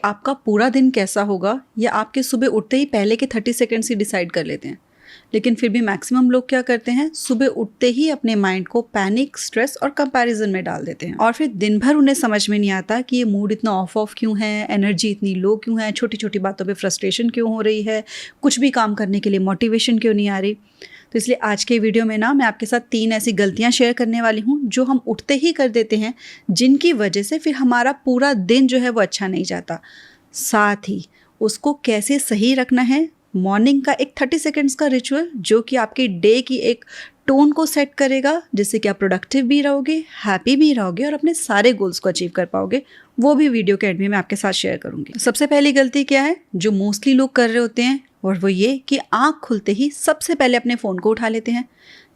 आपका पूरा दिन कैसा होगा या आपके सुबह उठते ही पहले के 30 सेकंड्स ही डिसाइड कर लेते हैं। लेकिन फिर भी मैक्सिमम लोग क्या करते हैं, सुबह उठते ही अपने माइंड को पैनिक, स्ट्रेस और कंपैरिजन में डाल देते हैं और फिर दिन भर उन्हें समझ में नहीं आता कि ये मूड इतना ऑफ क्यों है, एनर्जी इतनी लो क्यों है, छोटी छोटी बातों पे फ्रस्ट्रेशन क्यों हो रही है, कुछ भी काम करने के लिए मोटिवेशन क्यों नहीं आ रही। तो इसलिए आज के वीडियो में ना मैं आपके साथ 3 ऐसी गलतियां शेयर करने वाली हूँ जो हम उठते ही कर देते हैं, जिनकी वजह से फिर हमारा पूरा दिन जो है वो अच्छा नहीं जाता। साथ ही उसको कैसे सही रखना है, मॉर्निंग का एक 30 सेकेंड्स का रिचुअल जो कि आपके डे की एक टोन को सेट करेगा, जिससे कि आप प्रोडक्टिव भी रहोगे, हैप्पी भी रहोगे और अपने सारे गोल्स को अचीव कर पाओगे। वो भी वीडियो के एंड में मैं आपके साथ शेयर करूंगी। सबसे पहली गलती क्या है जो मोस्टली लोग कर रहे होते हैं, और वो ये कि आँख खुलते ही सबसे पहले अपने फ़ोन को उठा लेते हैं।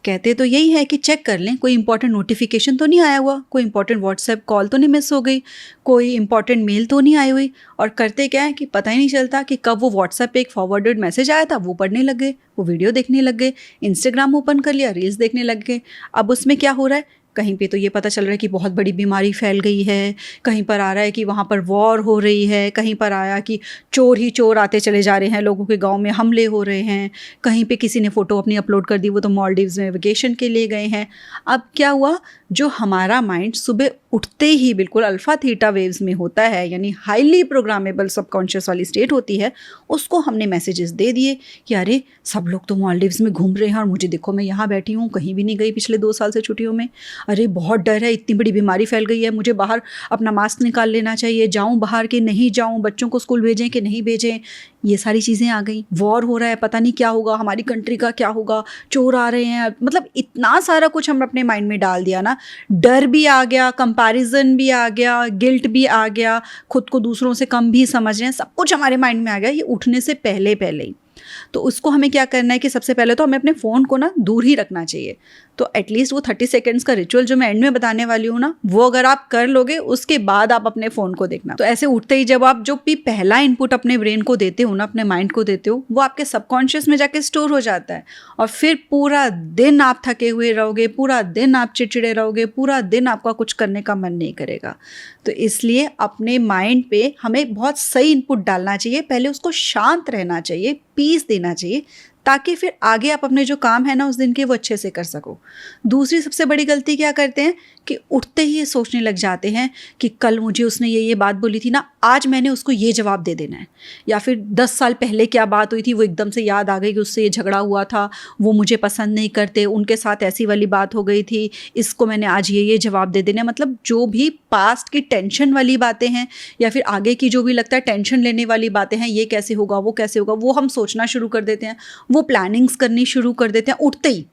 कहते तो यही है कि चेक कर लें कोई इंपॉर्टेंट नोटिफिकेशन तो नहीं आया हुआ, कोई इंपॉर्टेंट व्हाट्सएप कॉल तो नहीं मिस हो गई, कोई इंपॉर्टेंट मेल तो नहीं आई हुई। और करते क्या है कि पता ही नहीं चलता कि कब वो व्हाट्सएप पे एक फॉरवर्डेड मैसेज आया था वो पढ़ने लग गए, वो वीडियो देखने लग गए, इंस्टाग्राम ओपन कर लिया, रील्स देखने लग गए। अब उसमें क्या हो रहा है, कहीं पे तो ये पता चल रहा है कि बहुत बड़ी बीमारी फैल गई है, कहीं पर आ रहा है कि वहाँ पर वॉर हो रही है, कहीं पर आया कि चोर ही चोर आते चले जा रहे हैं, लोगों के गांव में हमले हो रहे हैं, कहीं पे किसी ने फ़ोटो अपनी अपलोड कर दी, वो तो मालदीव्स में वेकेशन के लिए गए हैं। अब क्या हुआ, जो हमारा माइंड सुबह उठते ही बिल्कुल अल्फ़ा थीटा वेव्स में होता है, यानी हाईली प्रोग्रामेबल सबकॉन्शियस वाली स्टेट होती है, उसको हमने मैसेजेस दे दिए कि अरे सब लोग तो मालदीव्स में घूम रहे हैं और मुझे देखो मैं यहाँ बैठी हूँ, कहीं भी नहीं गई पिछले 2 साल से छुट्टियों में। अरे बहुत डर है, इतनी बड़ी बीमारी फैल गई है, मुझे बाहर अपना मास्क निकाल लेना चाहिए, जाऊँ बाहर कि नहीं जाऊँ, बच्चों को स्कूल भेजें कि नहीं भेजें। ये सारी चीज़ें आ गई। वॉर हो रहा है, पता नहीं क्या होगा, हमारी कंट्री का क्या होगा, चोर आ रहे हैं, मतलब इतना सारा कुछ हम अपने माइंड में डाल दिया ना। डर भी आ गया, कंपैरिजन भी आ गया, गिल्ट भी आ गया, खुद को दूसरों से कम भी समझ रहे हैं, सब कुछ हमारे माइंड में आ गया ये उठने से पहले पहले ही। तो उसको हमें क्या करना है कि सबसे पहले तो हमें अपने फ़ोन को ना दूर ही रखना चाहिए। तो एटलीस्ट वो 30 सेकंड्स का रिचुअल जो मैं एंड में बताने वाली हूँ ना, वो अगर आप कर लोगे उसके बाद आप अपने फ़ोन को देखना। तो ऐसे उठते ही जब आप जो भी पहला इनपुट अपने ब्रेन को देते हो ना, अपने माइंड को देते हो, वो आपके सबकॉन्शियस में जाके स्टोर हो जाता है और फिर पूरा दिन आप थके हुए रहोगे, पूरा दिन आप चिड़चिड़े रहोगे, पूरा दिन आपका कुछ करने का मन नहीं करेगा। तो इसलिए अपने माइंड पे हमें बहुत सही इनपुट डालना चाहिए, पहले उसको शांत रहना चाहिए, पीस देना चाहिए, ताकि फिर आगे आप अपने जो काम है ना उस दिन के वो अच्छे से कर सको। दूसरी सबसे बड़ी गलती क्या करते हैं कि उठते ही ये सोचने लग जाते हैं कि कल मुझे उसने ये बात बोली थी ना, आज मैंने उसको ये जवाब दे देना है। या फिर 10 साल पहले क्या बात हुई थी वो एकदम से याद आ गई कि उससे ये झगड़ा हुआ था, वो मुझे पसंद नहीं करते, उनके साथ ऐसी वाली बात हो गई थी, इसको मैंने आज ये जवाब दे देना है। मतलब जो भी पास्ट की टेंशन वाली बातें हैं या फिर आगे की जो भी लगता है टेंशन लेने वाली बातें हैं, ये कैसे होगा, वो कैसे होगा, वो हम सोचना शुरू कर देते हैं, वो प्लानिंग्स करनी शुरू कर देते हैं उठते ही।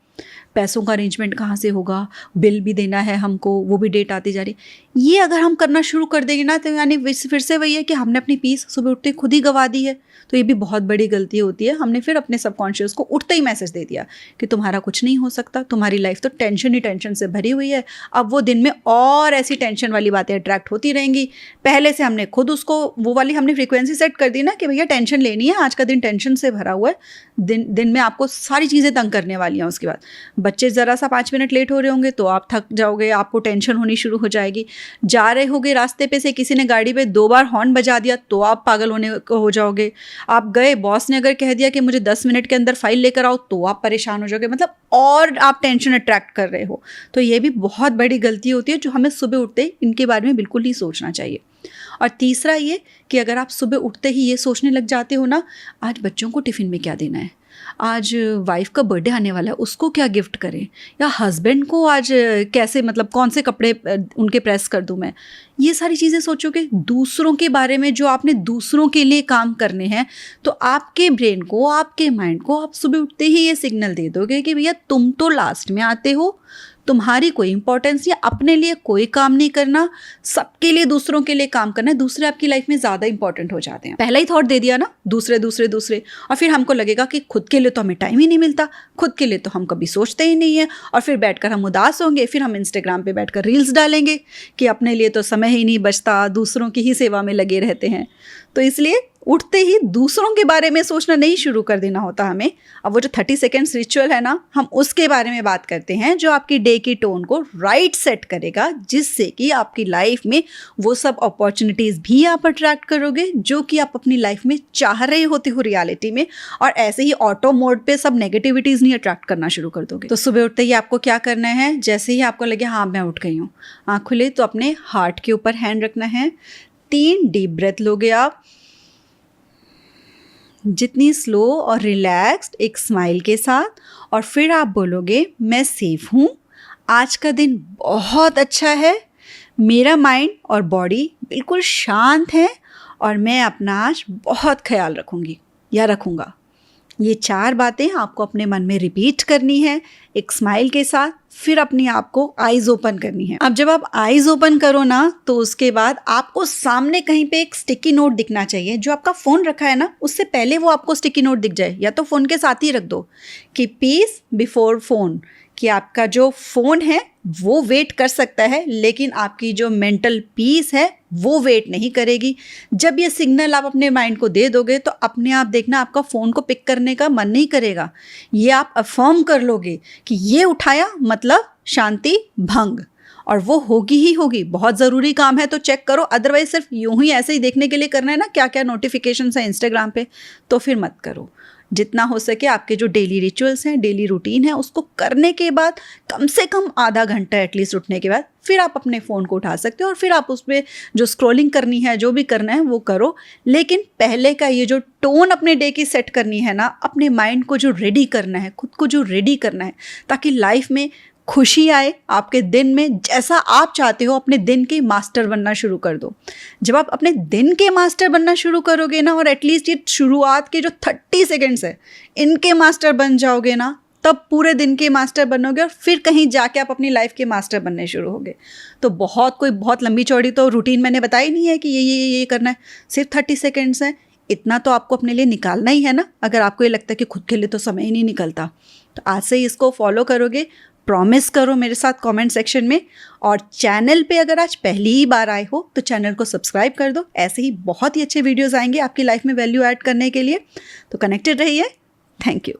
पैसों का अरेंजमेंट कहाँ से होगा, बिल भी देना है हमको, वो भी डेट आती जा रही। ये अगर हम करना शुरू कर देंगे ना, तो यानी फिर से वही है कि हमने अपनी पीस सुबह उठते खुद ही गवा दी है। तो ये भी बहुत बड़ी गलती होती है। हमने फिर अपने सबकॉन्शियस को उठते ही मैसेज दे दिया कि तुम्हारा कुछ नहीं हो सकता, तुम्हारी लाइफ तो टेंशन ही टेंशन से भरी हुई है। अब वो दिन में और ऐसी टेंशन वाली बातें अट्रैक्ट होती रहेंगी। पहले से हमने खुद उसको वो वाली हमने फ्रीक्वेंसी सेट कर दी ना कि भैया टेंशन लेनी है, आज का दिन टेंशन से भरा हुआ है, दिन में आपको सारी चीज़ें तंग करने वाली हैं। उसके बाद बच्चे ज़रा सा 5 मिनट लेट हो रहे होंगे तो आप थक जाओगे, आपको टेंशन होनी शुरू हो जाएगी। जा रहे होगे रास्ते पे से किसी ने गाड़ी पे 2 बार हॉर्न बजा दिया तो आप पागल होने को हो जाओगे। आप गए, बॉस ने अगर कह दिया कि मुझे 10 मिनट के अंदर फाइल लेकर आओ तो आप परेशान हो जाओगे। मतलब और आप टेंशन अट्रैक्ट कर रहे हो। तो ये भी बहुत बड़ी गलती होती है जो हमें सुबह उठते ही इनके बारे में बिल्कुल नहीं सोचना चाहिए। और तीसरा ये कि अगर आप सुबह उठते ही ये सोचने लग जाते हो ना, आज बच्चों को टिफ़िन में क्या देना है, आज वाइफ का बर्थडे आने वाला है उसको क्या गिफ्ट करें, या हस्बैंड को आज कैसे मतलब कौन से कपड़े उनके प्रेस कर दूं मैं, ये सारी चीज़ें सोचोगे दूसरों के बारे में, जो आपने दूसरों के लिए काम करने हैं। तो आपके ब्रेन को, आपके माइंड को आप सुबह उठते ही ये सिग्नल दे दोगे कि भैया तुम तो लास्ट में आते हो, तुम्हारी कोई इंपॉर्टेंस या अपने लिए कोई काम नहीं करना, सबके लिए दूसरों के लिए काम करना है। दूसरे आपकी लाइफ में ज़्यादा इंपॉर्टेंट हो जाते हैं। पहला ही थॉट दे दिया ना, दूसरे दूसरे दूसरे, और फिर हमको लगेगा कि खुद के लिए तो हमें टाइम ही नहीं मिलता, खुद के लिए तो हम कभी सोचते ही नहीं है, और फिर बैठकर हम उदास होंगे, फिर हम इंस्टाग्राम पे बैठकर रील्स डालेंगे कि अपने लिए तो समय ही नहीं बचता, दूसरों की ही सेवा में लगे रहते हैं। तो इसलिए उठते ही दूसरों के बारे में सोचना नहीं शुरू कर देना होता हमें। अब वो जो 30 सेकेंड्स रिचुअल है ना, हम उसके बारे में बात करते हैं जो आपकी डे की टोन को राइट सेट करेगा, जिससे कि आपकी लाइफ में वो सब अपॉर्चुनिटीज़ भी आप अट्रैक्ट करोगे जो कि आप अपनी लाइफ में चाह रहे होते हो रियलिटी में, और ऐसे ही ऑटो मोड पे सब नेगेटिविटीज़ नहीं अट्रैक्ट करना शुरू कर दोगे। तो सुबह उठते ही आपको क्या करना है, जैसे ही आपको लगे हाँ मैं उठ गई हूँ, आँख खुले तो अपने हार्ट के ऊपर हैंड रखना है, 3 डीप ब्रेथ लोगे आप, जितनी स्लो और रिलैक्स्ड एक स्माइल के साथ, और फिर आप बोलोगे मैं सेफ हूँ, आज का दिन बहुत अच्छा है, मेरा माइंड और बॉडी बिल्कुल शांत है और मैं अपना आज बहुत ख्याल रखूँगी या रखूँगा। ये 4 बातें आपको अपने मन में रिपीट करनी है एक स्माइल के साथ, फिर अपने आप को आईज ओपन करनी है। अब जब आप आईज ओपन करो ना, तो उसके बाद आपको सामने कहीं पे एक स्टिकी नोट दिखना चाहिए। जो आपका फ़ोन रखा है ना, उससे पहले वो आपको स्टिकी नोट दिख जाए, या तो फ़ोन के साथ ही रख दो कि पीस बिफोर फ़ोन, कि आपका जो फ़ोन है वो वेट कर सकता है, लेकिन आपकी जो मेंटल पीस है वो वेट नहीं करेगी। जब ये सिग्नल आप अपने माइंड को दे दोगे तो अपने आप देखना आपका फ़ोन को पिक करने का मन नहीं करेगा। ये आप अफर्म कर लोगे कि ये उठाया मतलब शांति भंग, और वो होगी ही होगी। बहुत ज़रूरी काम है तो चेक करो, अदरवाइज सिर्फ यूं ही ऐसे ही देखने के लिए करना है ना क्या क्या नोटिफिकेशंस हैं इंस्टाग्राम पे, तो फिर मत करो। जितना हो सके आपके जो डेली रिचुअल्स हैं, डेली रूटीन है, उसको करने के बाद कम से कम आधा घंटा एटलीस्ट उठने के बाद फिर आप अपने फ़ोन को उठा सकते हो, और फिर आप उसमें जो स्क्रॉलिंग करनी है, जो भी करना है वो करो। लेकिन पहले का ये जो टोन अपने डे की सेट करनी है ना, अपने माइंड को जो रेडी करना है, खुद को जो रेडी करना है, ताकि लाइफ में खुशी आए, आपके दिन में जैसा आप चाहते हो अपने दिन के मास्टर बनना शुरू कर दो। जब आप अपने दिन के मास्टर बनना शुरू करोगे ना, और एटलीस्ट ये शुरुआत के जो 30 सेकेंड्स है इनके मास्टर बन जाओगे ना, तब पूरे दिन के मास्टर बनोगे, और फिर कहीं जाके आप अपनी लाइफ के मास्टर बनने शुरू होगे। तो बहुत लंबी चौड़ी तो रूटीन मैंने बताई नहीं है कि ये करना है, सिर्फ 30 सेकेंड्स है। इतना तो आपको अपने लिए निकालना ही है ना। अगर आपको ये लगता है कि खुद के लिए तो समय ही नहीं निकलता, तो आज से ही इसको फॉलो करोगे, प्रॉमिस करो मेरे साथ कमेंट सेक्शन में। और चैनल पे अगर आज पहली ही बार आए हो तो चैनल को सब्सक्राइब कर दो, ऐसे ही बहुत ही अच्छे वीडियोस आएंगे आपकी लाइफ में वैल्यू ऐड करने के लिए। तो कनेक्टेड रहिए। Thank you.